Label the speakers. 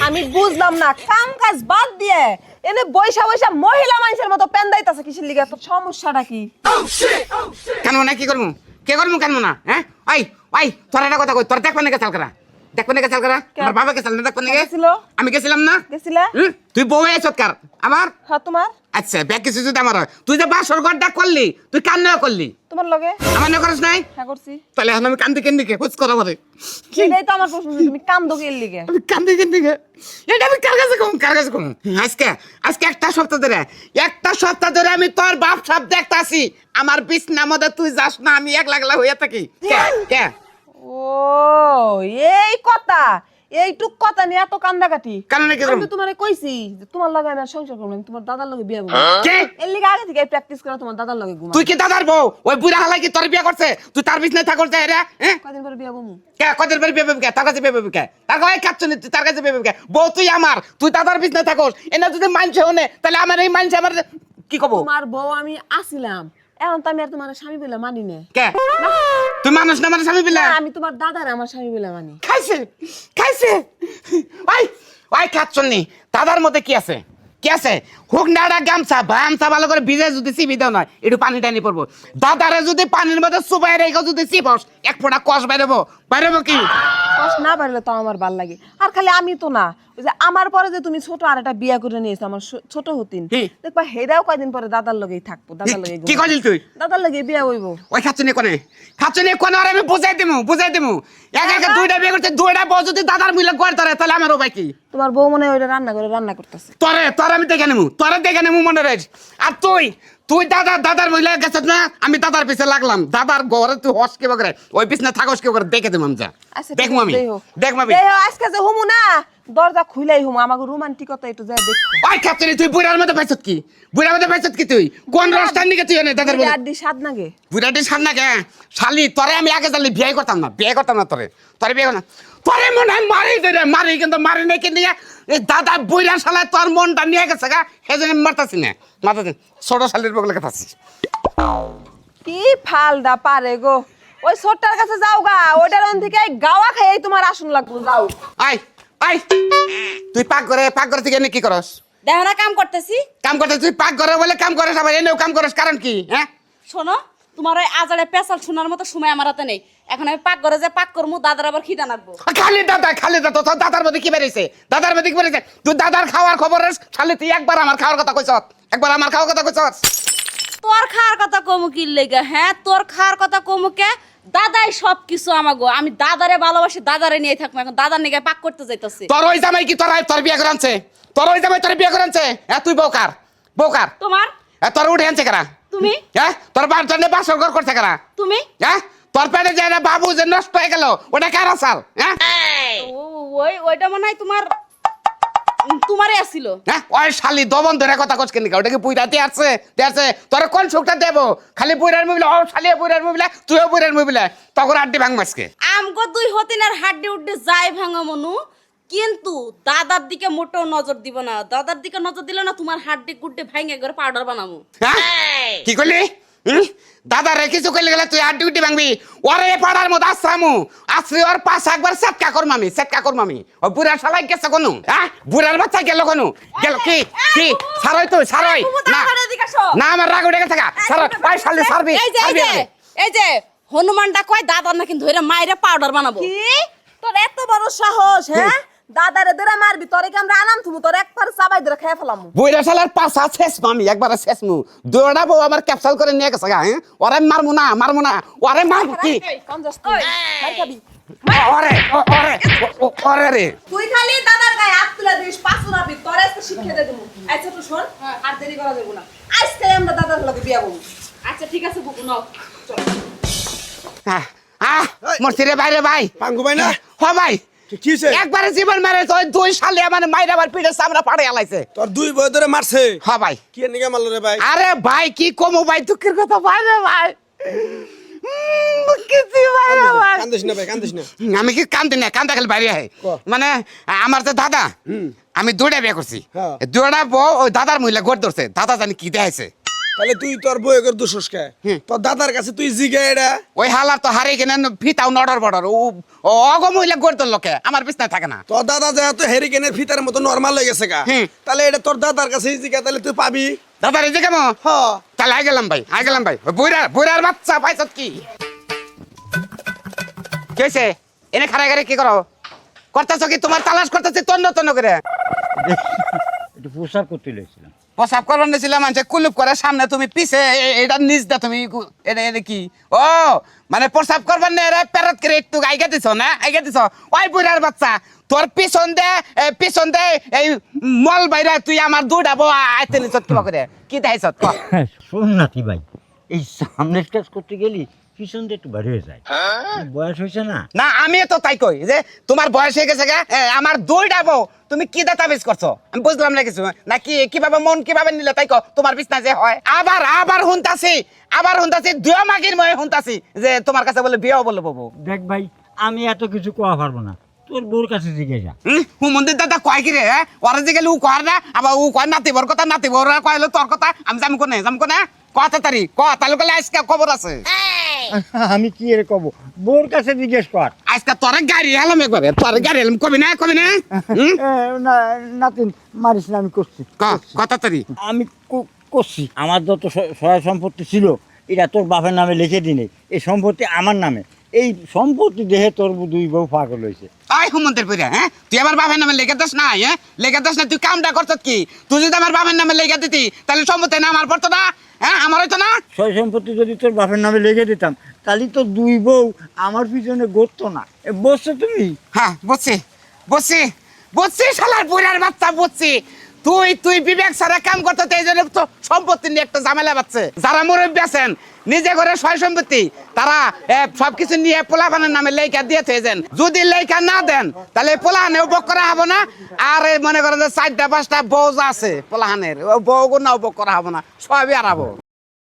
Speaker 1: আমি বুঝলাম না, কাম কাজ বাদ দিয়ে এনে বৈশা বৈশা মহিলা মানুষের মতো পেন্দাইতাছে কিসের লিগে? তোর সমস্যাটা কি?
Speaker 2: কেন না কি করবো কে করবো কেন না হ্যাঁ ওই ওই তোর একটা কথা কই তোর দেখবেন না চাল করা দেখবেন না চাল করা আমার বাবা কে চাল না দেখবেন না
Speaker 1: গেছিল?
Speaker 2: আমি গেছিলাম না
Speaker 1: গেছিলা?
Speaker 2: তুই বউ সৎকার আমার
Speaker 1: হ্যাঁ তোমার।
Speaker 2: আচ্ছা ব্যাগ কিছু যদি আমার হয় তুই যে বাসর ঘরটা করলি তুই কান না করলি
Speaker 1: তোমার লগে?
Speaker 2: আমার না করিস নাই
Speaker 1: হ্যাঁ করছি।
Speaker 2: তাহলে এখন আমি কান্দি কেন দিকে হুচ করা বলে
Speaker 1: সেটাই তো আমার প্রশ্ন, যে তুমি কান্দো কি এর লিগে?
Speaker 2: আমি কান্দি কেন দিকে এটা আমি কার কাছে কম আজকে আজকে একটা সপ্তাহ ধরে আমি তোর বাপ সাপ দেখতাছি আমার বিছনা মধ্যে তুই যাস না আমি একলা হইয়া থাকি কে কে
Speaker 1: ও এই কথা, এইটুক কথা নিয়ে এত কান্দাকাটি?
Speaker 2: কারণ কি
Speaker 1: আমি তো তোমারে কইছি যে তোমার লগে আমি আর সংসার করব না, তোমার দাদার লগে বিয়ে করব।
Speaker 2: কে
Speaker 1: এর লিগে আগে থেকে প্র্যাকটিস করা, তোমার দাদার লগে ঘুমা।
Speaker 2: তুই কি দাদার বউ ওই বুড়া হালাই কি তোর বিয়ে করছে তুই তার বিছনায় থাকর যায় রে হ্যাঁ
Speaker 1: কদিন পরে বিয়ে করব?
Speaker 2: কে কদের বাড়ি বিয়ে কে তার কাছে বিয়ে কে তার কাছে কাচ্ছ নি তুই তার কাছে বিয়ে কে বউ তুই আমার তুই দাদার বিছনায় থাকস এনা যদি মানছে হনে তাহলে আমার এই মানছে আমার কি কব
Speaker 1: তোমার বউ আমি আসিলাম, এখন তো আমি আর তোমার স্বামী বলে মানি না।
Speaker 2: কে তুই মানুষ না আমার স্বামী বিলা
Speaker 1: আমি তোমার দাদার আমার স্বামী বলে মানি।
Speaker 2: খাইছে ওই ওই খাচ্ছনি দাদার মধ্যে কি আছে হুক নাড়া গামছা ভামছা ভালো করে ভিজে যদি চিবি দাও না একটু পানি টানি পড়বো দাদারে যদি পানির মধ্যে চুবাই রেখে যদি চিপস এক ফোঁটা কষ বাইরেবো কি
Speaker 1: কষ্ট না পারলে তো আমার ভাল লাগে। আর খালি আমি তো না, ওই যে আমার পরে যে তুমি ছোট আর একটা বিয়া করে নিয়েছো আমার ছোট হতিন, দেখবা হেদাও কয়দিন পরে দাদার লগেই থাকবো, দাদার লগে
Speaker 2: কি কইলি তুই
Speaker 1: দাদার লগে বিয়া হইব।
Speaker 2: ওই খাচ্ছনি কোনে আর আমি বুঝাই দিমু একা দুইটা বিয়ে করতে দুইটা বউ যদি দাদার মিলে গড় ধরে তাহলে আমার উপায় কি?
Speaker 1: তোমার বউ মনে হয় ওইটা রান্না করে রান্না করতেছে।
Speaker 2: তোর আমি দেখে নেবো মনে রাখ। আর তুই দাদার মহিলা গেছিস না আমি দাদার পিছে লাগলাম দাদার ঘরে তুই হস কে বকরে ওই পিছনে থাকস কে করে দেখে দেব আমি যা দেখবো আমি
Speaker 1: আজকে যে হুমু না দরজা খুইলাই হুমু, আমাকে রোমান্টিকতা একটু যায় দেখো।
Speaker 2: ওই খাচ্ছনি তুই বুড়ার মধ্যে পাইছত কি তুই কোন রাস্তার নিকে তুই এনে দাদার বলে
Speaker 1: আড্ডি স্বাদ নাগে
Speaker 2: বুড়াটি সার না কে শালি তোরে আমি আগে জানলে বিয়ে করতাম না তোরে বিয়ে করতাম তোরে মনে হয় মারি কিন্তু মারি নাই কিন্তু এই দাদা বুড়া শালা তোর মনটা নিয়ে গেছে গা সেজন্য মারতাছি না ছোট শালির বগলে কথাছি
Speaker 1: কি ফালদা পারে গো। ওই ছোটটার কাছে যাও গা, ওইটার অন থেকে গাওয়া খাই তোমার আসন লাগবো, যাও।
Speaker 2: আই তুই পাক করে থেকে এনে কি করস?
Speaker 3: দেখো না কাম করতেছি।
Speaker 2: কাম করতে তুই পাক করে বলে কাম করস আবার এনেও কাম করস কারণ কি? হ্যাঁ
Speaker 3: শোনো, তোমার ওই আজারে পেশাল শোনার মতো সময় আমার হাতে নেই। এখন আমি পাক করে যে পাক করবো, দাদার আবার খিদা নাকবো।
Speaker 2: খালি দাদা তোর দাদার মধ্যে কি বেরিয়েছে তুই দাদার খাওয়ার খবর খালি তুই একবার আমার খাওয়ার কথা কইছ
Speaker 3: তোর খাওয়ার কথা কমু কি লেগে? হ্যাঁ তোর খাওয়ার কথা কমুকে দাদাই সবকিছু আমাগো। আমি দাদারে ভালোবাসি, দাদারে নিয়ে থাকবো। এখন দাদার নিয়ে পাক করতে যাইতেছি।
Speaker 2: তোর ওই জামাই কি তোর বিয়ে করে আনছে? হ্যাঁ তুই বউকার
Speaker 3: তোমার
Speaker 2: তোর উঠে আনছে কারা?
Speaker 3: তুমি।
Speaker 2: হ্যাঁ তোর বাসর ঘর করছে কারা?
Speaker 3: তুমি।
Speaker 2: হ্যাঁ তোর পেটে যায় না বাবু যে নষ্ট হয়ে গেল ওটা কারা চাল? হ্যাঁ
Speaker 3: ওইটা মনে হয় তোমারই আসছিল।
Speaker 2: হ্যাঁ ওই শালি দবন ধরে কথা কস কেন? ওটা কি বুইরাতে আছে তোর কোন সুখটা দেবো? খালি বুইরার মুবিলা ও শালি বুইরার মুবিলা তুইও বুইরার মুবিলা তখন আড্ডি ভাঙ মাসকে
Speaker 3: আমগো দুই হতিনের হাড্ডি উড্ডি যাই ভাঙা মনু, কিন্তু দাদার দিকে মোটেও নজর দিব না। দাদার দিকে নজর দিলে না তোমার হাড্ডি গুড্ডি ভাঙে করে পাউডার বানাবো।
Speaker 2: হ্যাঁ কি করলি? দাদা রে কিছু কইলে গেলে তুই আড্ডি উড্ডি ভাঙবি ওরে পাড়ার মধ্যে আসরি ওর পাশ একবার সেটকা করমামি ও বুড়া শালাই গেছে কোনো? হ্যাঁ বুড়ার বাচ্চা গেল কোনো? গেল কি সারই না আমার রাগ উঠে গেছে ওই শালি সারবি।
Speaker 3: এই যে হনুমানটা কয় দাদার নাকি ধরে মাইরে পাউডার বানাবো।
Speaker 1: কি তোর এত বড় সাহস? হ্যাঁ দাদারে ধরে মারবি? তোরে কি আমরা আনাম তুমি? তোর একবার চাবাই ধরে খেয়ে ফেলাম।
Speaker 2: বুড়া শালার পাশা শেষ মামি একবার শেষ মু দৌড়াবো আমার ক্যাপসাল করে নিয়ে গেছে গা। হ্যাঁ ওরে মারমু না ওরে মারবো কি? ওরে রে
Speaker 1: তুই খালি দাদার গায়ে হাত তুলে দিস, পাছুরাবি, তোরে তো শিক্ষা দে দেবো। আচ্ছা তো শোন, আর দেরি করা যাবে না, আজকে আমরা দাদার লগে বিয়া করব।
Speaker 3: আচ্ছা ঠিক আছে বুকু নাও চল।
Speaker 2: মরছি রে ভাই
Speaker 4: পাঙ্গু ভাই না?
Speaker 2: হ ভাই
Speaker 4: কি হইছে?
Speaker 2: একবারে জীবন মেরে তো দুই সালে আমার মাইরা আবার পিঠে সামনে পাড়ে আলাইছে।
Speaker 4: তোর দুই বই ধরে মারছে?
Speaker 2: হ্যাঁ ভাই।
Speaker 4: কি নিকে মারলো রে ভাই?
Speaker 2: আরে ভাই কি কমু ভাই দুঃখের কথা ভাই রে ভাই
Speaker 4: কান্দিস না ভাই, কান্দিস না।
Speaker 2: আমি কি কান্দি না, কান্দা খালি বাইরে হয় মানে আমার যে দাদা আমি দুইটা বিয়ে করছি, দুইটা বউ ওই দাদার মহিলা গোট ধরছে। দাদা জানি কি দেখাইছে
Speaker 4: তাহলে তুই তোর বউয়ে করে দোষস কে তোর দাদার কাছে তুই জিগে এটা
Speaker 2: ওই হালার তো হারিয়ে কিনে ফিতাও নডর বডর ও অগ মহিলা গড়ত লোকে আমার বিছনায় থাকে না।
Speaker 4: তোর দাদা যেহেতু হেরিকেনের ফিতার মতো নর্মাল হয়ে গেছে গা তাহলে এটা তোর দাদার কাছে জিগে তাহলে তুই পাবি।
Speaker 2: দাদা রে যে কেমন
Speaker 4: হ
Speaker 2: তাহলে আই গেলাম ভাই ওই বুড়ার বাচ্চা পাইছত কি কেছে এনে খারাই গাড়ি কি করো করতেছ কি তোমার তালাশ করতেছি তন্ন তন্ন করে
Speaker 5: একটু প্রসাব করতে লেগেছিলাম।
Speaker 2: প্রসাব করবার নিয়েছিলাম মানুষে কুলুপ করে সামনে তুমি পিছে এটা নিজ দা তুমি এটা এটা কি ও মানে প্রসাব করবার নিয়ে প্যারত করে একটু আইগা দিছ না আইগা দিছ ওই বুড়ার বাচ্চা তোর পিছন দে এই মল বাইরা তুই আমার দৌড়াবো আইতে নিছ কিবা করে কি দেখাইছ
Speaker 5: শোন নাতি ভাই, এই সামনের কাজ করতে গেলি পিছন দিয়ে একটু বাড়ি হয়ে যায়, বয়স হয়েছে না।
Speaker 2: না আমি তো তাই কই যে তোমার বয়স হয়ে গেছে গা আমার দৌড়াবো তুমি কি দাতাবেজ করছো আমি বুঝলাম না কিছু না কি কিভাবে মন কিভাবে নিলে তাই কো তোমার বিছনা যে হয় আবার হুনতাছি দুয়া মাগির ময়ে হুনতাছি যে তোমার কাছে বলে বিয়েও বলে বাবু
Speaker 5: দেখ ভাই, আমি এত কিছু কোয়া পারবো না, তোর বউর কাছে জিজ্ঞাসা।
Speaker 2: হুমন্দির দাদা কয় কি রে ওরা যে গেলে ও কয় না আবার ও কয় নাতিবর কথা নাতিবর কয়লো তোর কথা আমি যাম কোনে কথা তারি তাহলে কলে আজকে খবর আছে
Speaker 5: আমি কি এর কব, বউর কাছে জিজ্ঞেস কর।
Speaker 2: আজকে তোর গাড়ি হেলাম একবারে তোর গাড়ি হেলাম কবি না
Speaker 5: নাতিন মারিস না, আমি করছি
Speaker 2: কথা তারি
Speaker 5: আমি করছি। আমার যত সহায় সম্পত্তি ছিল এটা তোর বাপের নামে লিখে দিনে, এই সম্পত্তি আমার নামে। এই সম্পত্তি দেহে তোর দুই বউ পাগল হয়েছে।
Speaker 2: আই হুমন্তের পরে হ্যাঁ তুই আমার বাপের নামে লেখা দিস না লেখা দিস না তুই কামটা করছত কি তুই যদি আমার বাপের নামে লেখা দিতি তাহলে সম্পত্তি না আমার পড়তো না আমার হইতো না
Speaker 5: সয় সম্পত্তি যদি তোর বাপের নামে লিখে দিতাম তাহলে তো দুই বউ আমার পিছনে গড়তো না। বসছো তুমি?
Speaker 2: হ্যাঁ বুঝছি শালার বুড়ার বাচ্চা বুঝছি তুই বিবেক ছাড়া কাম করতে এই জন্য তো সম্পত্তি নিয়ে একটা ঝামেলা বাচ্ছে যারা মুরব্বী আছেন নিজে ঘরে সয় সম্পত্তি তারা সবকিছু নিয়ে পোলাপানের নামে লেখা দিয়ে থেছেন যদি লেখা না দেন তাহলে পোলাহানেও বক করা হবো না আর মনে করেন যে 4টা 5টা বউ আছে পোলাহানের বউ নাও বক করা হবো না সবই আর হবো।